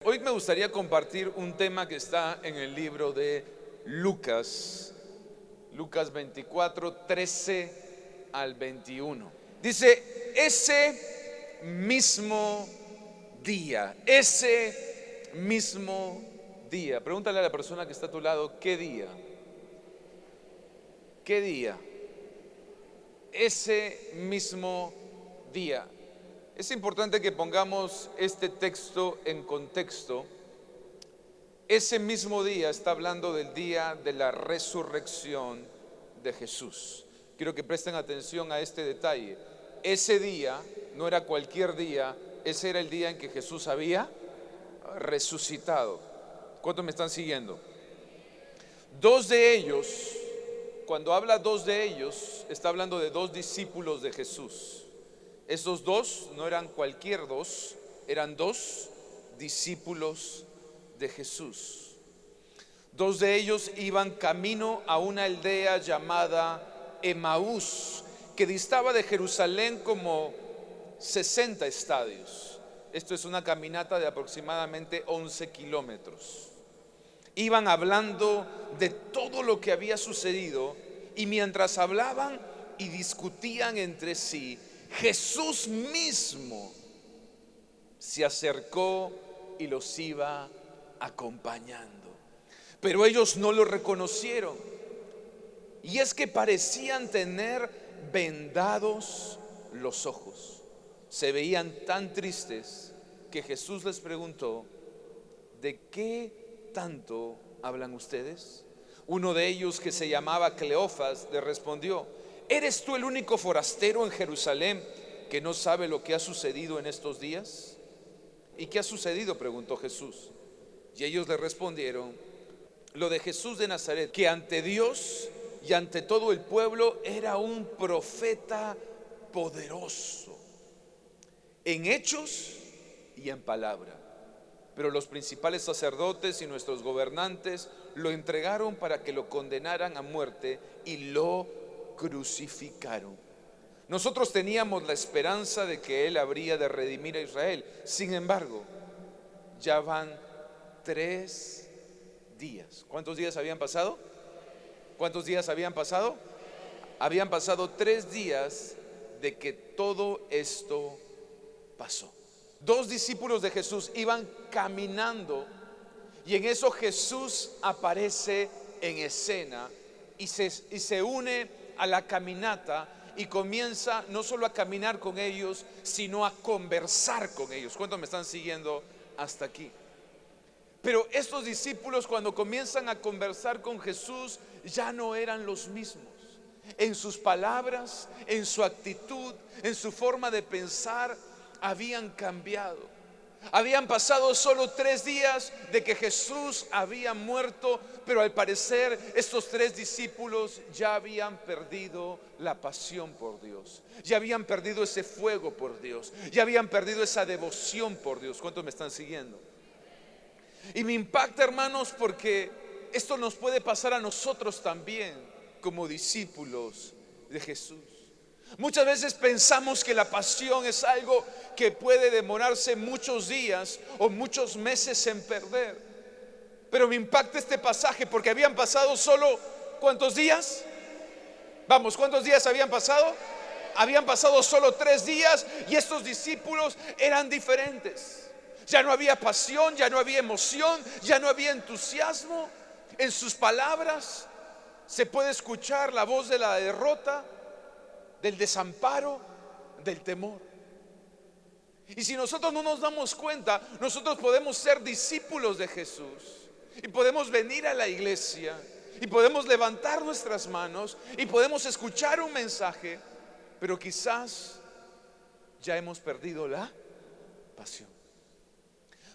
Hoy me gustaría compartir un tema que está en el libro de Lucas, Lucas 24, 13 al 21. Dice, ese mismo día. Pregúntale a la persona que está a tu lado, ¿qué día? ¿Qué día? Ese mismo día. Es importante que pongamos este texto en contexto. Ese mismo día está hablando del día de la resurrección de Jesús. Quiero que presten atención a este detalle. Ese día no era cualquier día, ese era el día en que Jesús había resucitado. ¿Cuántos me están siguiendo? Dos de ellos, cuando habla dos de ellos, está hablando de dos discípulos de Jesús. Esos dos no eran cualquier dos, eran dos discípulos de Jesús. Dos de ellos iban camino a una aldea llamada Emaús, que distaba de Jerusalén como 60 estadios. Esto es una caminata de aproximadamente 11 kilómetros. Iban hablando de todo lo que había sucedido y mientras hablaban y discutían entre sí, Jesús mismo se acercó y los iba acompañando. Pero ellos no lo reconocieron. Y es que parecían tener vendados los ojos. Se veían tan tristes que Jesús les preguntó, ¿de qué tanto hablan ustedes? Uno de ellos, que se llamaba Cleofas, le respondió, ¿eres tú el único forastero en Jerusalén que no sabe lo que ha sucedido en estos días? ¿Y qué ha sucedido?, preguntó Jesús. Y ellos le respondieron, lo de Jesús de Nazaret, que ante Dios y ante todo el pueblo era un profeta poderoso, en hechos y en palabra. Pero los principales sacerdotes y nuestros gobernantes lo entregaron para que lo condenaran a muerte y lo crucificaron. Nosotros teníamos la esperanza de que Él habría de redimir a Israel. Sin embargo, ya van 3 días. ¿Cuántos días habían pasado? ¿Cuántos días habían pasado? Habían pasado 3 días de que todo esto pasó. Dos discípulos de Jesús iban caminando y en eso Jesús aparece en escena y se une a la caminata y comienza no solo a caminar con ellos, sino a conversar con ellos. ¿Cuántos me están siguiendo hasta aquí? Pero estos discípulos, cuando comienzan a conversar con Jesús, ya no eran los mismos. En sus palabras, en su actitud, en su forma de pensar, habían cambiado. Habían pasado solo 3 días de que Jesús había muerto, pero al parecer estos 3 discípulos ya habían perdido la pasión por Dios, ya habían perdido ese fuego por Dios, ya habían perdido esa devoción por Dios. ¿Cuántos me están siguiendo? Y me impacta, hermanos, porque esto nos puede pasar a nosotros también como discípulos de Jesús. Muchas veces pensamos que la pasión es algo que puede demorarse muchos días o muchos meses en perder. Pero me impacta este pasaje porque habían pasado solo ¿cuántos días? Vamos, ¿cuántos días habían pasado? Habían pasado solo 3 días y estos discípulos eran diferentes. Ya no había pasión, ya no había emoción, ya no había entusiasmo. En sus palabras se puede escuchar la voz de la derrota, del desamparo, del temor. Y si nosotros no nos damos cuenta, nosotros podemos ser discípulos de Jesús y podemos venir a la iglesia y podemos levantar nuestras manos y podemos escuchar un mensaje, pero quizás ya hemos perdido la pasión.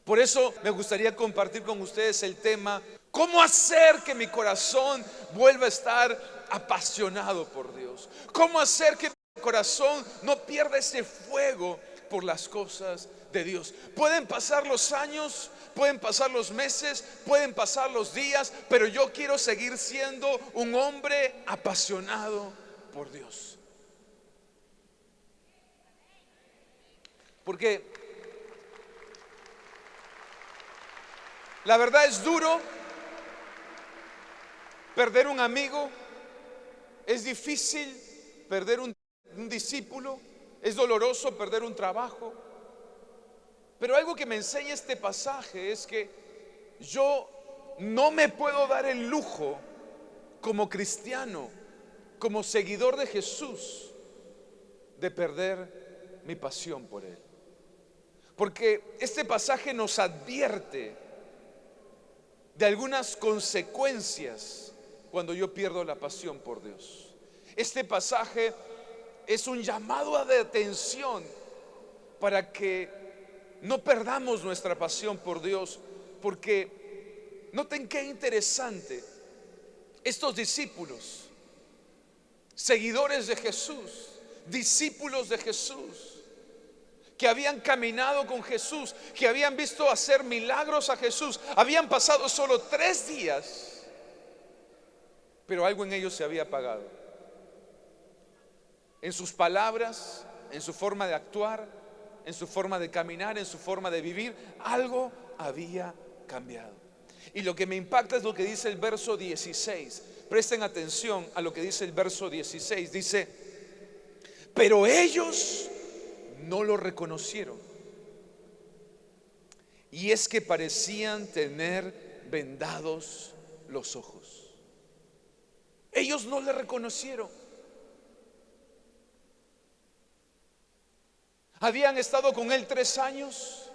Por eso me gustaría compartir con ustedes el tema: ¿cómo hacer que mi corazón vuelva a estar apasionado por Dios? ¿Cómo hacer que mi corazón no pierda ese fuego por las cosas de Dios? Pueden pasar los años, pueden pasar los meses, pueden pasar los días, pero yo quiero seguir siendo un hombre apasionado por Dios. Porque La verdad es duro perder un amigo, es difícil perder un discípulo, es doloroso perder un trabajo. Pero algo que me enseña este pasaje es que yo no me puedo dar el lujo como cristiano, como seguidor de Jesús, de perder mi pasión por Él. Porque este pasaje nos advierte de algunas consecuencias cuando yo pierdo la pasión por Dios. Este pasaje es un llamado de atención para que no perdamos nuestra pasión por Dios. Porque noten qué interesante, estos discípulos, seguidores de Jesús, discípulos de Jesús, que habían caminado con Jesús, que habían visto hacer milagros a Jesús, habían pasado solo 3 días, pero algo en ellos se había apagado. En sus palabras, en su forma de actuar, en su forma de caminar, en su forma de vivir, algo había cambiado. Y lo que me impacta es lo que dice el verso 16. Presten atención a lo que dice el verso 16. Dice: pero ellos no lo reconocieron, y es que parecían tener vendados los ojos. Ellos no le reconocieron. Habían estado con él 3 años,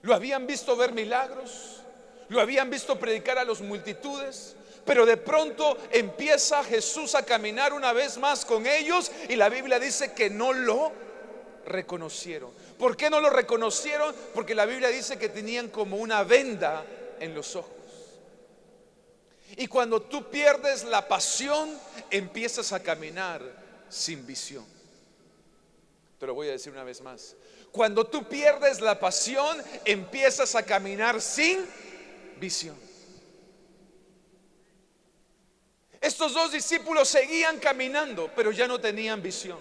lo habían visto ver milagros, lo habían visto predicar a las multitudes, pero de pronto empieza Jesús a caminar una vez más con ellos y la Biblia dice que no lo reconocieron. ¿Por qué no lo reconocieron? Porque la Biblia dice que tenían como una venda en los ojos. Y cuando tú pierdes la pasión, empiezas a caminar sin visión. Te lo voy a decir una vez más. Cuando tú pierdes la pasión, empiezas a caminar sin visión. Estos 2 discípulos seguían caminando, pero ya no tenían visión.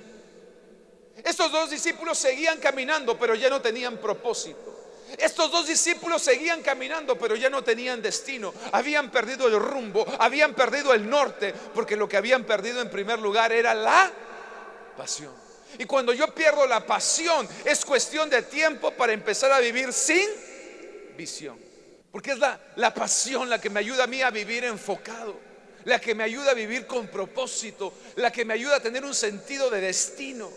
Estos 2 discípulos seguían caminando, pero ya no tenían propósito. Estos 2 discípulos seguían caminando, pero ya no tenían destino. Habían perdido el rumbo, habían perdido el norte, porque lo que habían perdido en primer lugar era la pasión. Y cuando yo pierdo la pasión, es cuestión de tiempo para empezar a vivir sin visión. Porque es la pasión la que me ayuda a mí a vivir enfocado, la que me ayuda a vivir con propósito, la que me ayuda a tener un sentido de destino.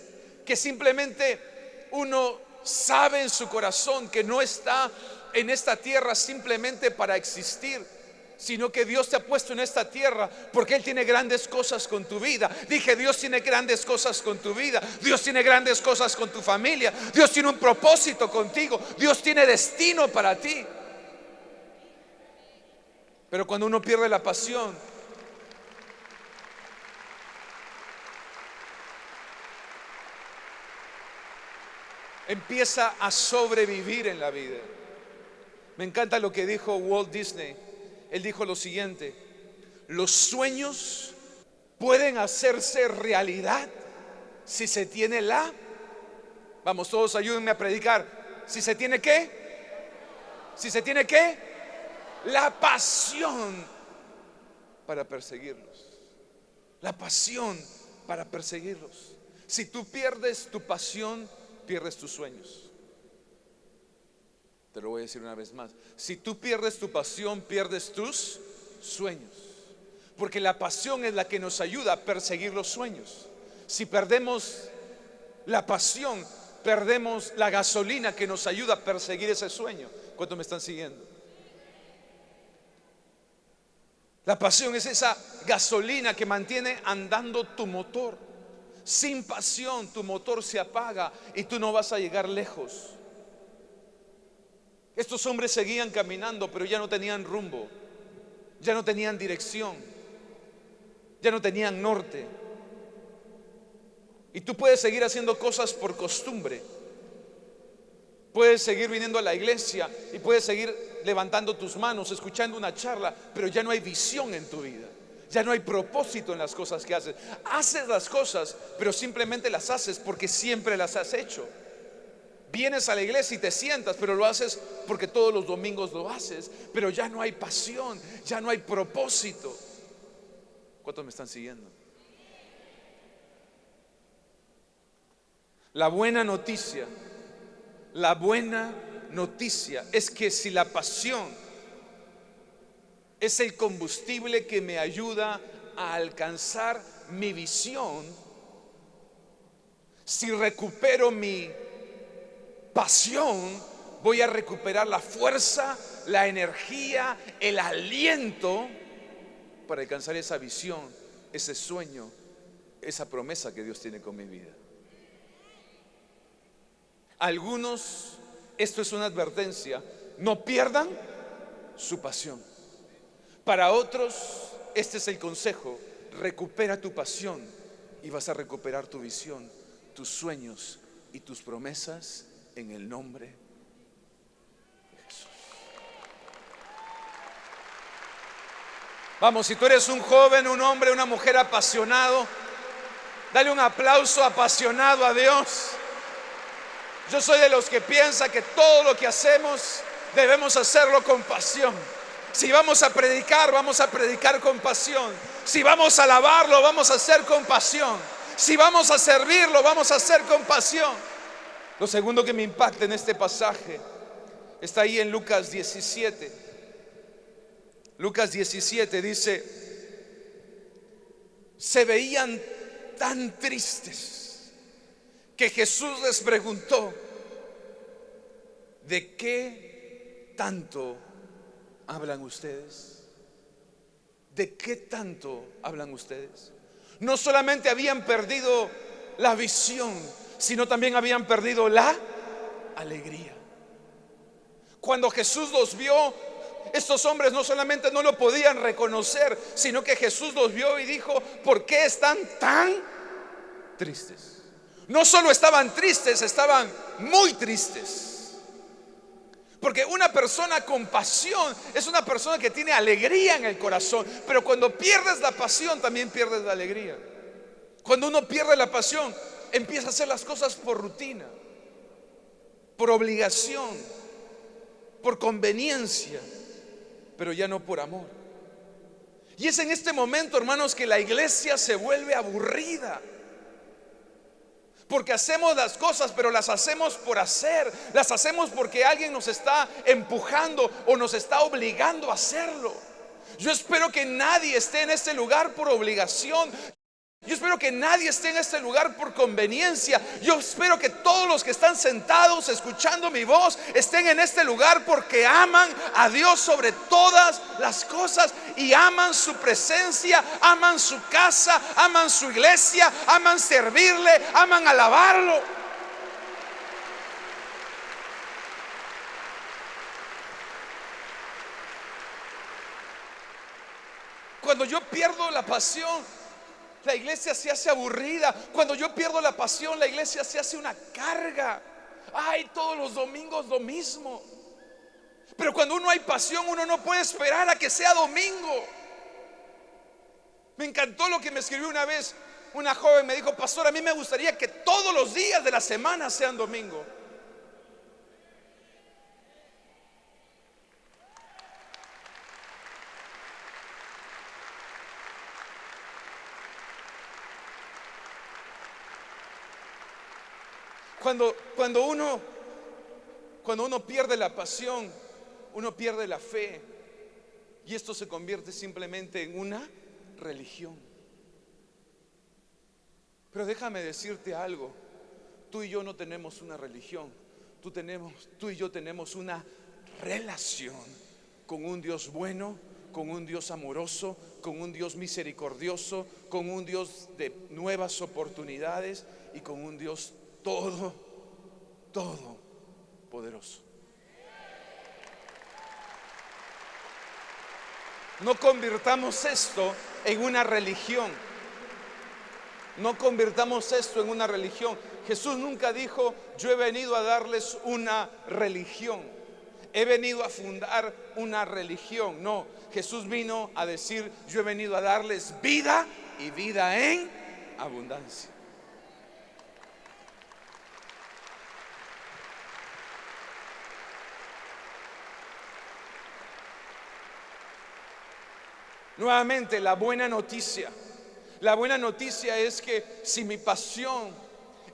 Que simplemente uno sabe en su corazón que no está en esta tierra simplemente para existir, sino que Dios te ha puesto en esta tierra porque Él tiene grandes cosas con tu vida. Dije, Dios tiene grandes cosas con tu vida. Dios tiene grandes cosas con tu familia. Dios tiene un propósito contigo. Dios tiene destino para ti. Pero cuando uno pierde la pasión, empieza a sobrevivir en la vida. Me encanta lo que dijo Walt Disney. Él dijo lo siguiente: los sueños pueden hacerse realidad si se tiene vamos todos, ayúdenme a predicar. Si se tiene si se tiene la pasión para perseguirlos. La pasión para perseguirlos. Si tú pierdes tu pasión, pierdes tus sueños. Te lo voy a decir una vez más. Si tú pierdes tu pasión, pierdes tus sueños. Porque la pasión es la que nos ayuda a perseguir los sueños. Si perdemos la pasión, perdemos la gasolina que nos ayuda a perseguir ese sueño. ¿Cuántos me están siguiendo? La pasión es esa gasolina que mantiene andando tu motor. Sin pasión tu motor se apaga y tú no vas a llegar lejos. Estos hombres seguían caminando, pero ya no tenían rumbo, ya no tenían dirección, ya no tenían norte. Y tú puedes seguir haciendo cosas por costumbre. Puedes seguir viniendo a la iglesia y puedes seguir levantando tus manos, escuchando una charla, pero ya no hay visión en tu vida. Ya no hay propósito en las cosas que haces. Haces las cosas, pero simplemente las haces porque siempre las has hecho. Vienes a la iglesia y te sientas, pero lo haces porque todos los domingos lo haces, pero ya no hay pasión, ya no hay propósito. ¿Cuántos me están siguiendo? La buena noticia es que si la pasión es el combustible que me ayuda a alcanzar mi visión, si recupero mi pasión, voy a recuperar la fuerza, la energía, el aliento para alcanzar esa visión, ese sueño, esa promesa que Dios tiene con mi vida. Algunos, esto es una advertencia, no pierdan su pasión. Para otros, este es el consejo: recupera tu pasión y vas a recuperar tu visión, tus sueños y tus promesas en el nombre de Jesús. Vamos, si tú eres un joven, un hombre, una mujer apasionado, dale un aplauso apasionado a Dios. Yo soy de los que piensa que todo lo que hacemos debemos hacerlo con pasión. Si vamos a predicar con pasión. Si vamos a alabarlo, vamos a hacer con pasión. Si vamos a servirlo, vamos a hacer con pasión. Lo segundo que me impacta en este pasaje está ahí en Lucas 17. Lucas 17 dice: se veían tan tristes que Jesús les preguntó: ¿de qué tanto hablan ustedes? ¿De qué tanto hablan ustedes? No solamente habían perdido la visión, sino también habían perdido la alegría. Cuando Jesús los vio, estos hombres no solamente no lo podían reconocer, sino que Jesús los vio y dijo: ¿por qué están tan tristes? No solo estaban tristes, estaban muy tristes. Porque una persona con pasión es una persona que tiene alegría en el corazón. Pero cuando pierdes la pasión, también pierdes la alegría. Cuando uno pierde la pasión, empieza a hacer las cosas por rutina, por obligación, por conveniencia, pero ya no por amor. Y es en este momento, hermanos, que la iglesia se vuelve aburrida. Porque hacemos las cosas, pero las hacemos por hacer. Las hacemos porque alguien nos está empujando o nos está obligando a hacerlo. Yo espero que nadie esté en este lugar por obligación. Yo espero que nadie esté en este lugar por conveniencia. Yo espero que todos los que están sentados escuchando mi voz estén en este lugar porque aman a Dios sobre todas las cosas y aman su presencia, aman su casa, aman su iglesia, aman servirle, aman alabarlo. Cuando yo pierdo la pasión, la iglesia se hace aburrida. Cuando yo pierdo la pasión, la iglesia se hace una carga. Ay, todos los domingos lo mismo. Pero cuando uno hay pasión, uno no puede esperar a que sea domingo. Me encantó lo que me escribió una vez una joven. Me dijo: pastor, a mí me gustaría que todos los días de la semana sean domingo. Cuando uno pierde la pasión, uno pierde la fe, y esto se convierte simplemente en una religión. Pero déjame decirte algo: tú y yo no tenemos una religión, tú y yo tenemos una relación con un Dios bueno, con un Dios amoroso, con un Dios misericordioso, con un Dios de nuevas oportunidades y con un Dios todopoderoso. No convirtamos esto en una religión. No convirtamos esto en una religión. Jesús nunca dijo: yo he venido a darles una religión, he venido a fundar una religión. No, Jesús vino a decir: yo he venido a darles vida y vida en abundancia. Nuevamente, la buena noticia. La buena noticia es que si mi pasión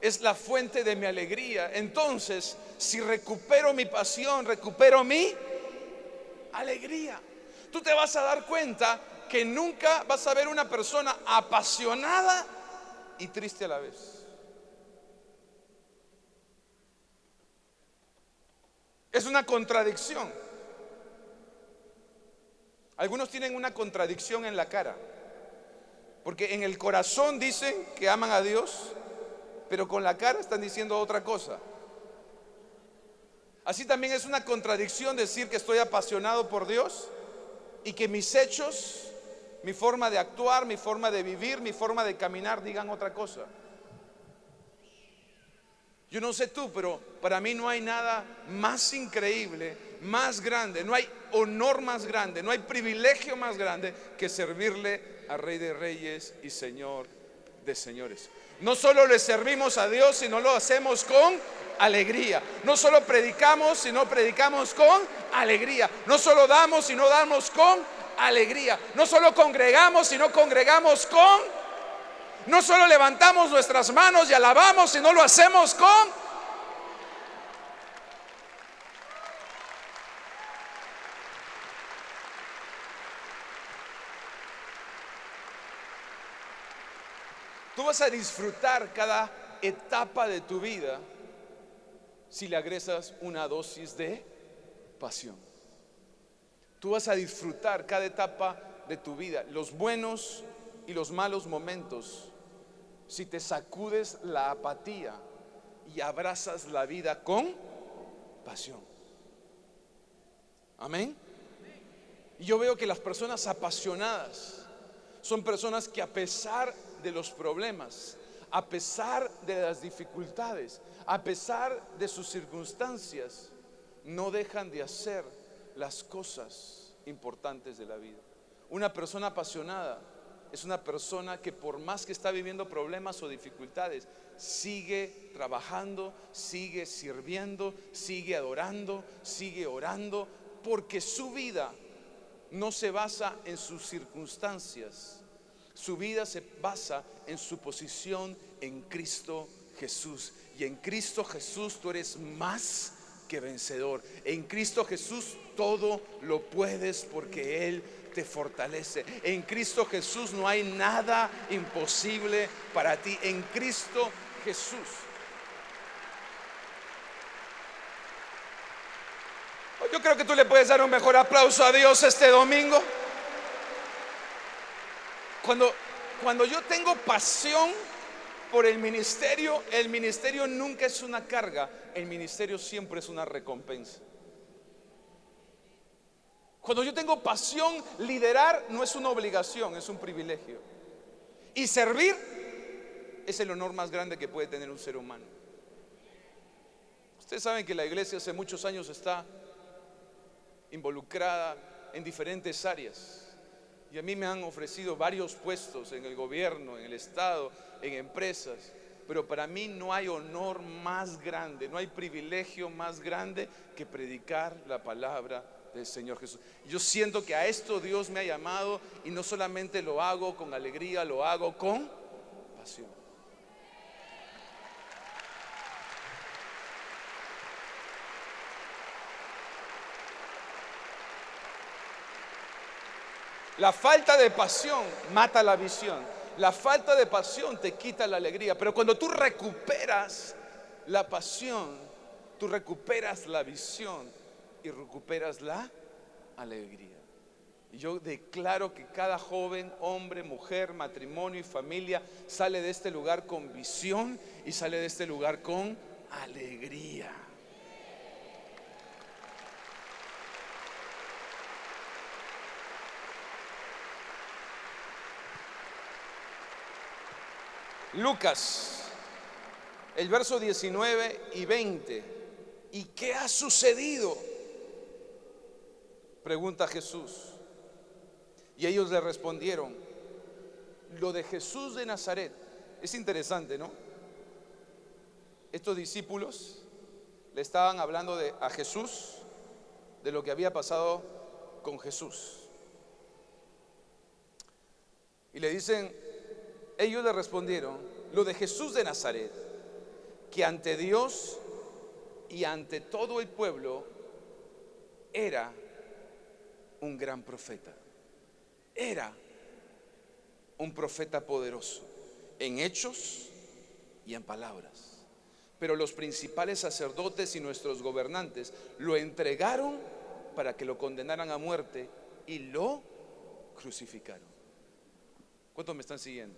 es la fuente de mi alegría, entonces si recupero mi pasión, recupero mi alegría. Tú te vas a dar cuenta que nunca vas a ver una persona apasionada y triste a la vez. Es una contradicción. Algunos tienen una contradicción en la cara, porque en el corazón dicen que aman a Dios, pero con la cara están diciendo otra cosa. Así también es una contradicción decir que estoy apasionado por Dios y que mis hechos, mi forma de actuar, mi forma de vivir, mi forma de caminar digan otra cosa. Yo no sé tú, pero para mí no hay nada más increíble, más grande, no hay honor más grande, no hay privilegio más grande que servirle al Rey de Reyes y Señor de Señores. No solo le servimos a Dios, sino lo hacemos con alegría. No solo predicamos, sino predicamos con alegría. No solo damos, sino damos con alegría. No solo congregamos, sino congregamos con... No solo levantamos nuestras manos y alabamos, sino lo hacemos con... Tú vas a disfrutar cada etapa de tu vida si le agregas una dosis de pasión. Tú vas a disfrutar cada etapa de tu vida, los buenos y los malos momentos, si te sacudes la apatía y abrazas la vida con pasión. Amén. Y yo veo que las personas apasionadas son personas que a pesar de los problemas, a pesar de las dificultades, a pesar de sus circunstancias, no dejan de hacer las cosas importantes de la vida. Una persona apasionada es una persona que por más que está viviendo problemas o dificultades, sigue trabajando, sigue sirviendo, sigue adorando, sigue orando, porque su vida no se basa en sus circunstancias. Su vida se basa en su posición en Cristo Jesús. Y en Cristo Jesús tú eres más que vencedor. En Cristo Jesús todo lo puedes porque Él te fortalece. En Cristo Jesús no hay nada imposible para ti. En Cristo Jesús. Yo creo que tú le puedes dar un mejor aplauso a Dios este domingo. Cuando yo tengo pasión por el ministerio nunca es una carga, el ministerio siempre es una recompensa. Cuando yo tengo pasión, liderar no es una obligación, es un privilegio. Y servir es el honor más grande que puede tener un ser humano. Ustedes saben que la iglesia hace muchos años está involucrada en diferentes áreas. Y a mí me han ofrecido varios puestos en el gobierno, en el Estado, en empresas. Pero para mí no hay honor más grande, no hay privilegio más grande que predicar la palabra del Señor Jesús. Yo siento que a esto Dios me ha llamado y no solamente lo hago con alegría, lo hago con pasión. La falta de pasión mata la visión. La falta de pasión te quita la alegría. Pero cuando tú recuperas la pasión, tú recuperas la visión y recuperas la alegría. Y yo declaro que cada joven, hombre, mujer, matrimonio y familia sale de este lugar con visión y sale de este lugar con alegría. Lucas, el verso 19 y 20. ¿Y qué ha sucedido?, pregunta Jesús. Y ellos le respondieron: lo de Jesús de Nazaret. Es interesante, ¿no? Estos discípulos le estaban hablando a Jesús de lo que había pasado con Jesús. Y le dicen, ellos le respondieron, lo de Jesús de Nazaret, que ante Dios y ante todo el pueblo era un gran profeta. Era un profeta poderoso en hechos y en palabras. Pero los principales sacerdotes y nuestros gobernantes lo entregaron para que lo condenaran a muerte y lo crucificaron. ¿Cuántos me están siguiendo?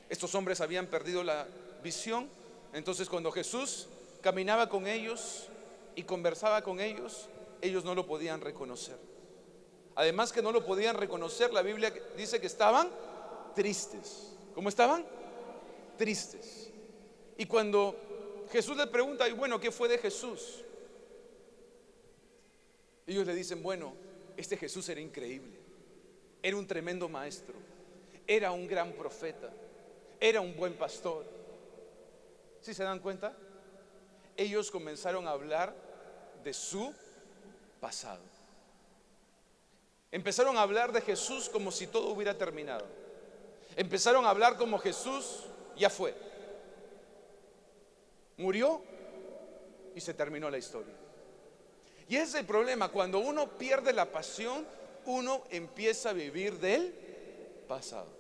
Estos hombres habían perdido la visión. Entonces cuando Jesús caminaba con ellos y conversaba con ellos, ellos no lo podían reconocer. Además que no lo podían reconocer, la Biblia dice que estaban tristes. ¿Cómo estaban? Tristes. Y cuando Jesús les pregunta, y bueno, ¿qué fue de Jesús? Ellos le dicen, bueno, este Jesús era increíble, era un tremendo maestro, era un gran profeta, era un buen pastor. ¿Sí se dan cuenta? Ellos comenzaron a hablar de su pasado. Empezaron a hablar de Jesús como si todo hubiera terminado. Empezaron a hablar como Jesús ya fue, murió y se terminó la historia. Y ese es el problema, cuando uno pierde la pasión, uno empieza a vivir del pasado.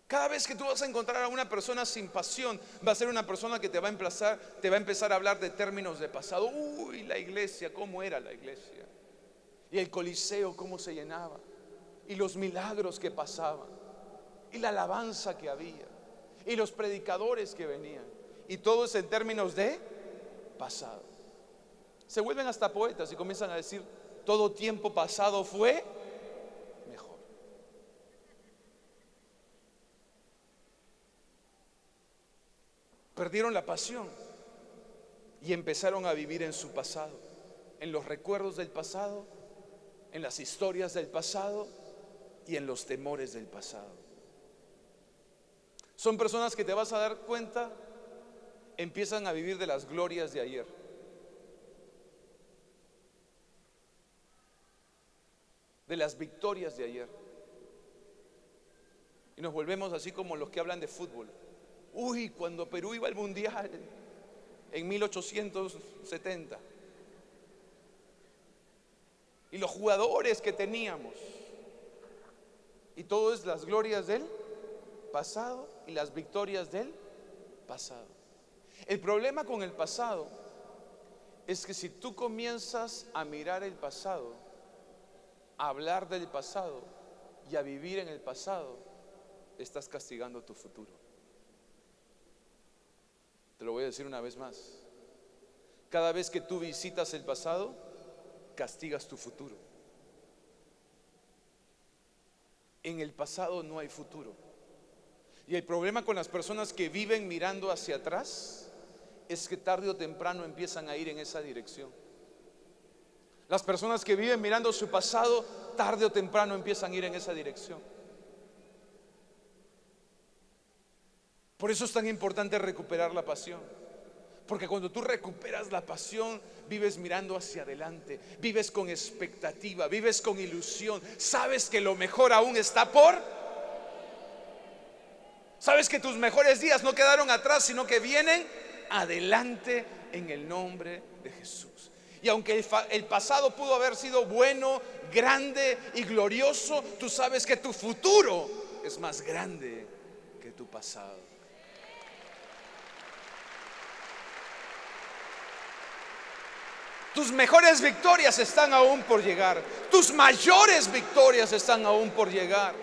Cada vez que tú vas a encontrar a una persona sin pasión, va a ser una persona que te va a empezar a hablar de términos de pasado. Uy, la iglesia, ¿cómo era la iglesia? Y el Coliseo, ¿cómo se llenaba? Y los milagros que pasaban, y la alabanza que había, y los predicadores que venían. Y todo es en términos de pasado. Se vuelven hasta poetas y comienzan a decir, todo tiempo pasado fue mejor. Perdieron la pasión y empezaron a vivir en su pasado, en los recuerdos del pasado, en las historias del pasado y en los temores del pasado. Son personas que te vas a dar cuenta, empiezan a vivir de las glorias de ayer. De las victorias de ayer. Y nos volvemos así como los que hablan de fútbol. Uy, cuando Perú iba al mundial en 1870. Y los jugadores que teníamos. Y todo es las glorias del pasado y las victorias del pasado. El problema con el pasado es que si tú comienzas a mirar el pasado, a hablar del pasado y a vivir en el pasado, estás castigando tu futuro. Te lo voy a decir una vez más. Cada vez que tú visitas el pasado, castigas tu futuro. En el pasado no hay futuro. Y el problema con las personas que viven mirando hacia atrás es que tarde o temprano empiezan a ir en esa dirección. Las personas que viven mirando su pasado, tarde o temprano empiezan a ir en esa dirección. Por eso es tan importante recuperar la pasión. Porque cuando tú recuperas la pasión, vives mirando hacia adelante, vives con expectativa, vives con ilusión. Sabes que lo mejor aún está por. Sabes que tus mejores días no quedaron atrás, sino que vienen adelante en el nombre de Jesús. Y aunque el pasado pudo haber sido bueno, grande y glorioso, tú sabes que tu futuro es más grande que tu pasado. Tus mejores victorias están aún por llegar. Tus mayores victorias están aún por llegar.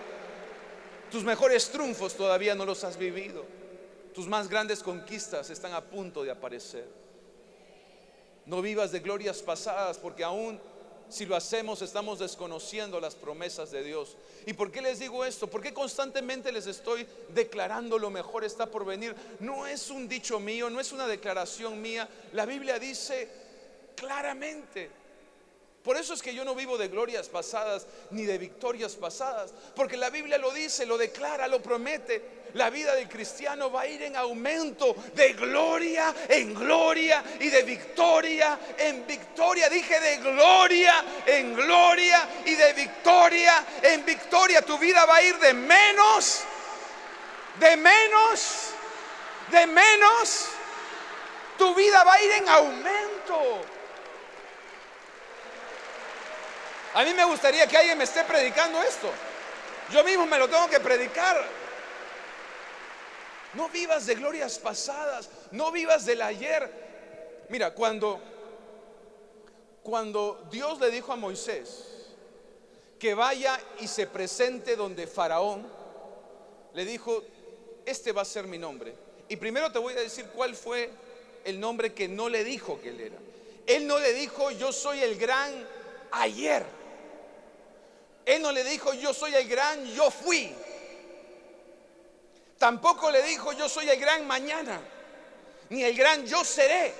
Tus mejores triunfos todavía no los has vivido. Tus más grandes conquistas están a punto de aparecer. No vivas de glorias pasadas, porque aún si lo hacemos estamos desconociendo las promesas de Dios. ¿Y por qué les digo esto? Porque constantemente les estoy declarando lo mejor está por venir. No es un dicho mío, no es una declaración mía. La Biblia dice claramente. Por eso es que yo no vivo de glorias pasadas ni de victorias pasadas, porque la Biblia lo dice, lo declara, lo promete. La vida del cristiano va a ir en aumento, de gloria en gloria y de victoria en victoria. Dije de gloria en gloria y de victoria en victoria. Tu vida va a ir de menos, de menos, de menos. Tu vida va a ir en aumento. A mí me gustaría que alguien me esté predicando esto. Yo mismo me lo tengo que predicar. No vivas de glorias pasadas, no vivas del ayer. Mira, cuando Dios le dijo a Moisés que vaya y se presente donde Faraón, le dijo: este va a ser mi nombre. Y primero te voy a decir cuál fue el nombre que no le dijo que él era. Él no le dijo: yo soy el gran ayer. Él no le dijo: yo soy el gran yo fui. Tampoco le dijo: yo soy el gran mañana, ni el gran yo seré.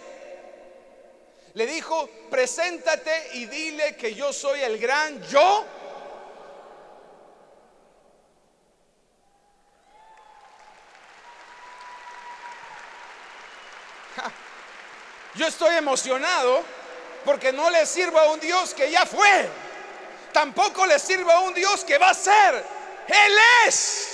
Le dijo: preséntate y dile que yo soy el gran yo. Yo estoy emocionado porque no le sirvo a un Dios que ya fue. Tampoco le sirvo a un Dios que va a ser. Él es.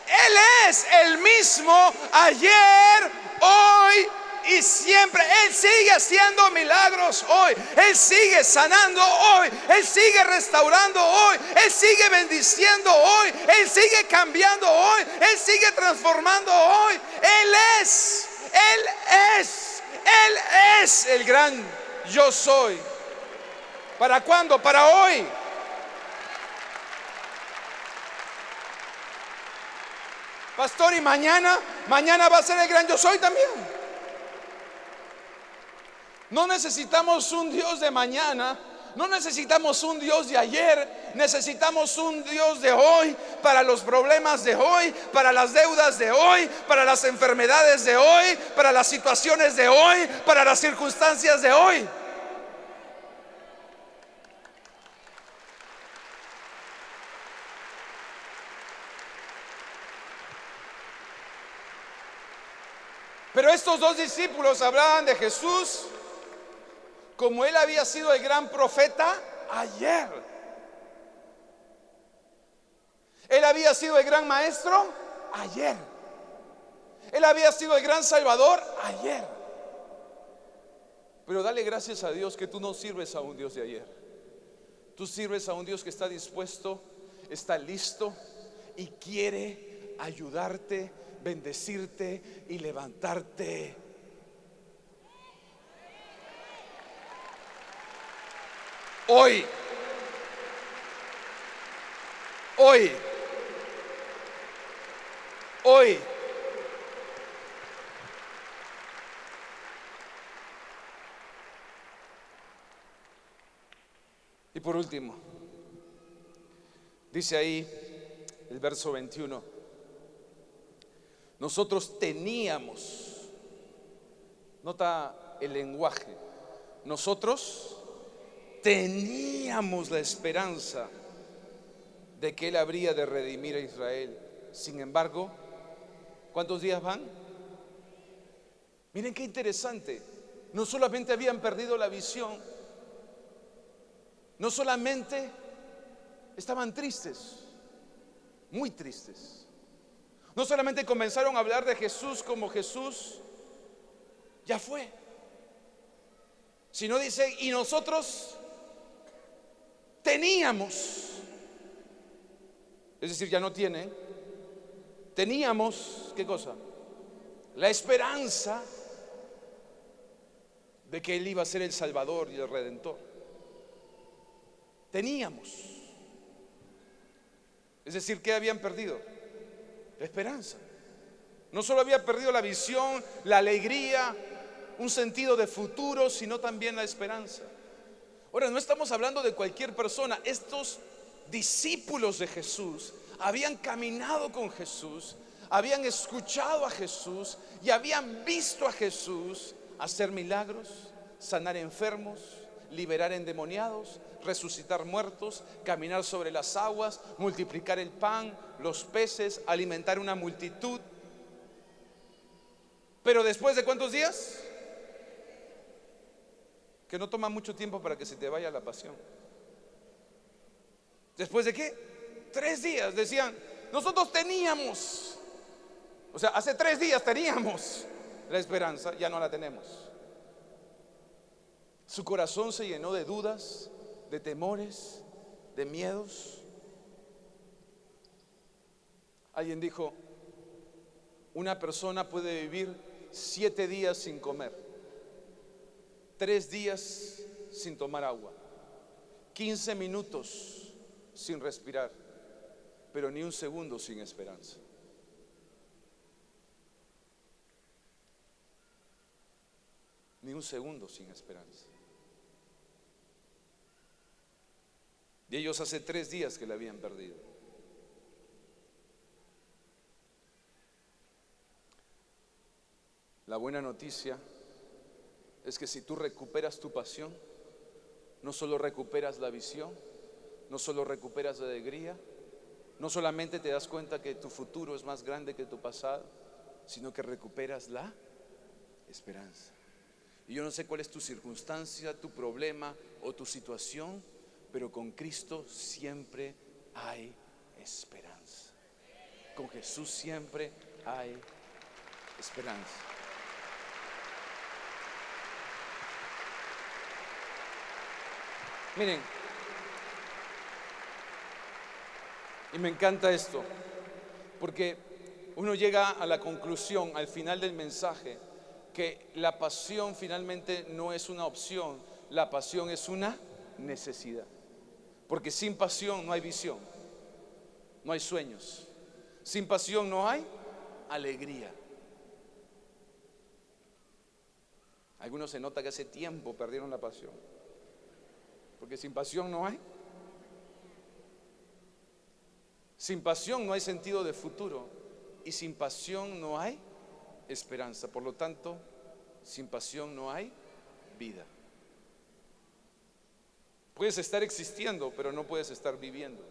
Él es el mismo ayer, hoy y siempre. Él sigue haciendo milagros hoy. Él sigue sanando hoy. Él sigue restaurando hoy. Él sigue bendiciendo hoy. Él sigue cambiando hoy. Él sigue transformando hoy. Él es el gran yo soy. ¿Para cuándo? Para hoy. Pastor, y mañana va a ser el gran yo soy también. No necesitamos un Dios de mañana, no necesitamos un Dios de ayer, necesitamos un Dios de hoy, para los problemas de hoy, para las deudas de hoy, para las enfermedades de hoy, para las situaciones de hoy, para las circunstancias de hoy. Pero estos dos discípulos hablaban de Jesús como él había sido el gran profeta ayer. Él había sido el gran maestro ayer. Él había sido el gran salvador ayer. Pero dale gracias a Dios que tú no sirves a un Dios de ayer. Tú sirves a un Dios que está dispuesto, está listo y quiere ayudarte, bendecirte y levantarte. Hoy. Y por último, dice ahí el verso 21: nosotros teníamos, nota el lenguaje, nosotros teníamos la esperanza de que Él habría de redimir a Israel. Sin embargo, ¿cuántos días van? Miren qué interesante. No solamente habían perdido la visión, no solamente estaban tristes, muy tristes. No solamente comenzaron a hablar de Jesús como Jesús ya fue, sino dice: y nosotros teníamos, es decir, ya no tienen, teníamos, ¿qué cosa? La esperanza de que Él iba a ser el Salvador y el Redentor. Teníamos. Es decir, ¿qué habían perdido? La esperanza. No solo había perdido la visión, la alegría, un sentido de futuro, sino también la esperanza. Ahora, no estamos hablando de cualquier persona. Estos discípulos de Jesús habían caminado con Jesús, habían escuchado a Jesús y habían visto a Jesús hacer milagros, sanar enfermos, liberar endemoniados, resucitar muertos, caminar sobre las aguas, multiplicar el pan, los peces, alimentar una multitud. Pero después de ¿cuántos días? que no toma mucho tiempo para que se te vaya la pasión. ¿Después de qué? 3 días decían, nosotros teníamos, o sea, hace 3 días teníamos la esperanza, ya no la tenemos. Su corazón se llenó de dudas, de temores, de miedos. Alguien dijo, una persona puede vivir 7 días sin comer, 3 días sin tomar agua, 15 minutos sin respirar, pero ni un segundo sin esperanza. Ni un segundo sin esperanza. Y ellos hace 3 días que la habían perdido. La buena noticia es que si tú recuperas tu pasión, no solo recuperas la visión, no solo recuperas la alegría, no solamente te das cuenta que tu futuro es más grande que tu pasado, sino que recuperas la esperanza. Y yo no sé cuál es tu circunstancia, tu problema o tu situación, pero con Cristo siempre hay esperanza. Con Jesús siempre hay esperanza. Miren, y me encanta esto, porque uno llega a la conclusión al final del mensaje que la pasión finalmente no es una opción, la pasión es una necesidad. Porque sin pasión no hay visión, no hay sueños, sin pasión no hay alegría. Algunos se nota que hace tiempo perdieron la pasión, porque sin pasión no hay. Sin pasión no hay sentido de futuro y sin pasión no hay esperanza. Por lo tanto, sin pasión no hay vida. Puedes estar existiendo, pero no puedes estar viviendo.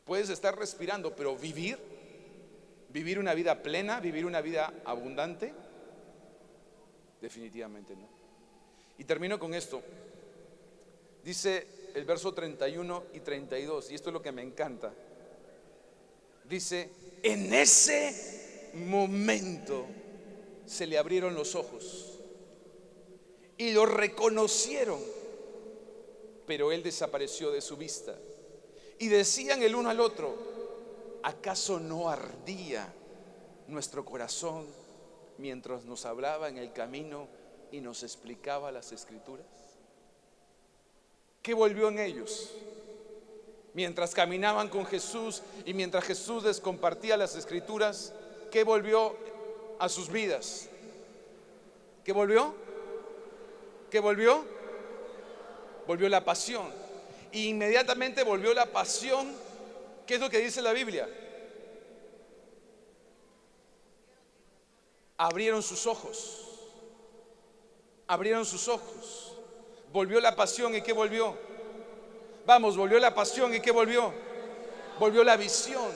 Puedes estar respirando, pero vivir una vida plena, vivir una vida abundante, definitivamente no. Y termino con esto. Dice el verso 31 y 32, y esto es lo que me encanta. Dice, en ese momento se le abrieron los ojos y lo reconocieron, pero él desapareció de su vista. Y decían el uno al otro, ¿acaso no ardía nuestro corazón mientras nos hablaba en el camino y nos explicaba las escrituras? ¿Qué volvió en ellos? Mientras caminaban con Jesús y mientras Jesús les compartía las escrituras, ¿qué volvió a sus vidas? ¿Qué volvió? ¿Qué volvió? Volvió la pasión. Y inmediatamente volvió la pasión. ¿Qué es lo que dice la Biblia? Abrieron sus ojos. Abrieron sus ojos. Volvió la pasión. ¿Y qué volvió? Vamos, volvió la pasión. ¿Y qué volvió? Volvió la visión.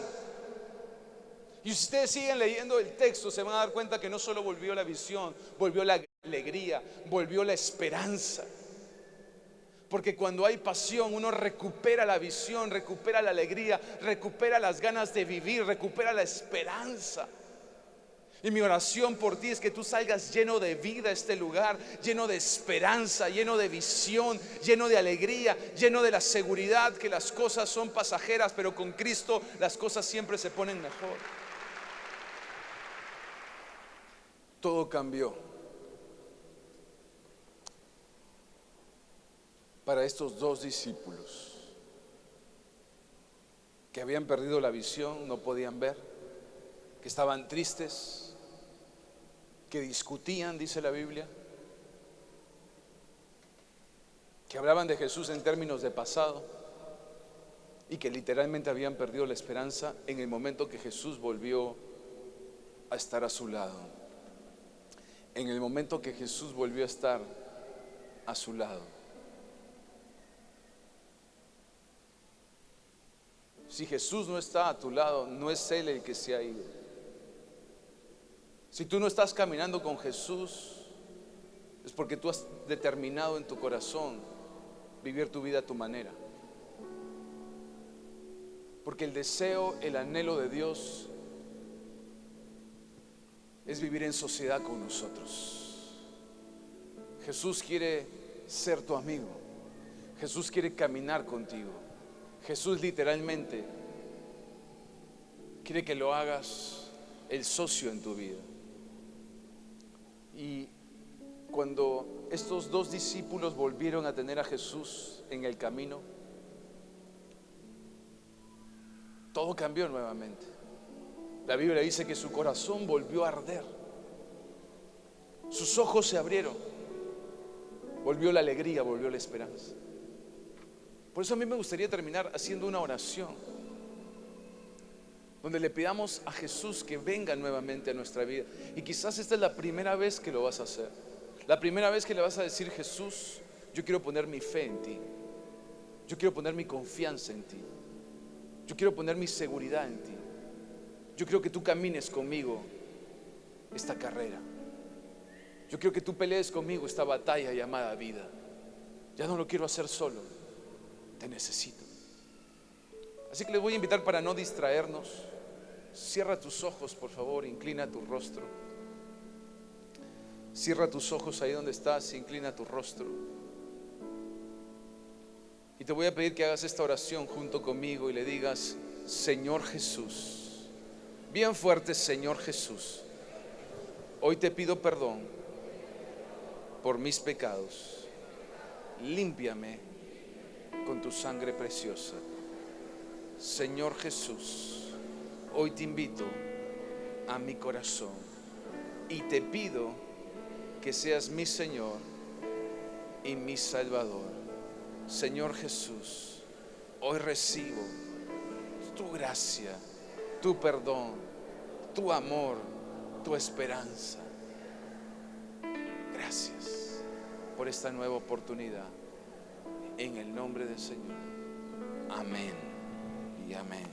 Y si ustedes siguen leyendo el texto, se van a dar cuenta que no solo volvió la visión, volvió la alegría, volvió la esperanza. Porque cuando hay pasión, uno recupera la visión, recupera la alegría, recupera las ganas de vivir, recupera la esperanza. Y mi oración por ti es que tú salgas lleno de vida a este lugar, lleno de esperanza, lleno de visión, lleno de alegría, lleno de la seguridad que las cosas son pasajeras, pero con Cristo las cosas siempre se ponen mejor. Todo cambió para estos 2 discípulos que habían perdido la visión, no podían ver, que estaban tristes, que discutían, dice la Biblia, que hablaban de Jesús en términos de pasado y que literalmente habían perdido la esperanza en el momento que Jesús volvió a estar a su lado. En el momento que Jesús volvió a estar a su lado. Si Jesús no está a tu lado, no es Él el que se ha ido. Si tú no estás caminando con Jesús, es porque tú has determinado en tu corazón vivir tu vida a tu manera. Porque el deseo, el anhelo de Dios es vivir en sociedad con nosotros. Jesús quiere ser tu amigo. Jesús quiere caminar contigo. Jesús literalmente quiere que lo hagas el socio en tu vida. Y cuando estos dos discípulos volvieron a tener a Jesús en el camino, todo cambió nuevamente. La Biblia dice que su corazón volvió a arder. Sus ojos se abrieron. Volvió la alegría, volvió la esperanza. Por eso a mí me gustaría terminar haciendo una oración donde le pidamos a Jesús que venga nuevamente a nuestra vida. Y quizás esta es la primera vez que lo vas a hacer. La primera vez que le vas a decir: Jesús, yo quiero poner mi fe en ti. Yo quiero poner mi confianza en ti. Yo quiero poner mi seguridad en ti. Yo quiero que tú camines conmigo esta carrera. Yo quiero que tú pelees conmigo esta batalla llamada vida. Ya no lo quiero hacer solo. Te necesito. Así que les voy a invitar, para no distraernos, cierra tus ojos, por favor, inclina tu rostro. Cierra tus ojos ahí donde estás, inclina tu rostro. Y te voy a pedir que hagas esta oración junto conmigo y le digas: Señor Jesús, bien fuerte, Señor Jesús, hoy te pido perdón por mis pecados. Límpiame con tu sangre preciosa. Señor Jesús, hoy te invito a mi corazón y te pido que seas mi Señor y mi Salvador. Señor Jesús, hoy recibo tu gracia, tu perdón, tu amor, tu esperanza. Gracias por esta nueva oportunidad. En el nombre del Señor. Amén y amén.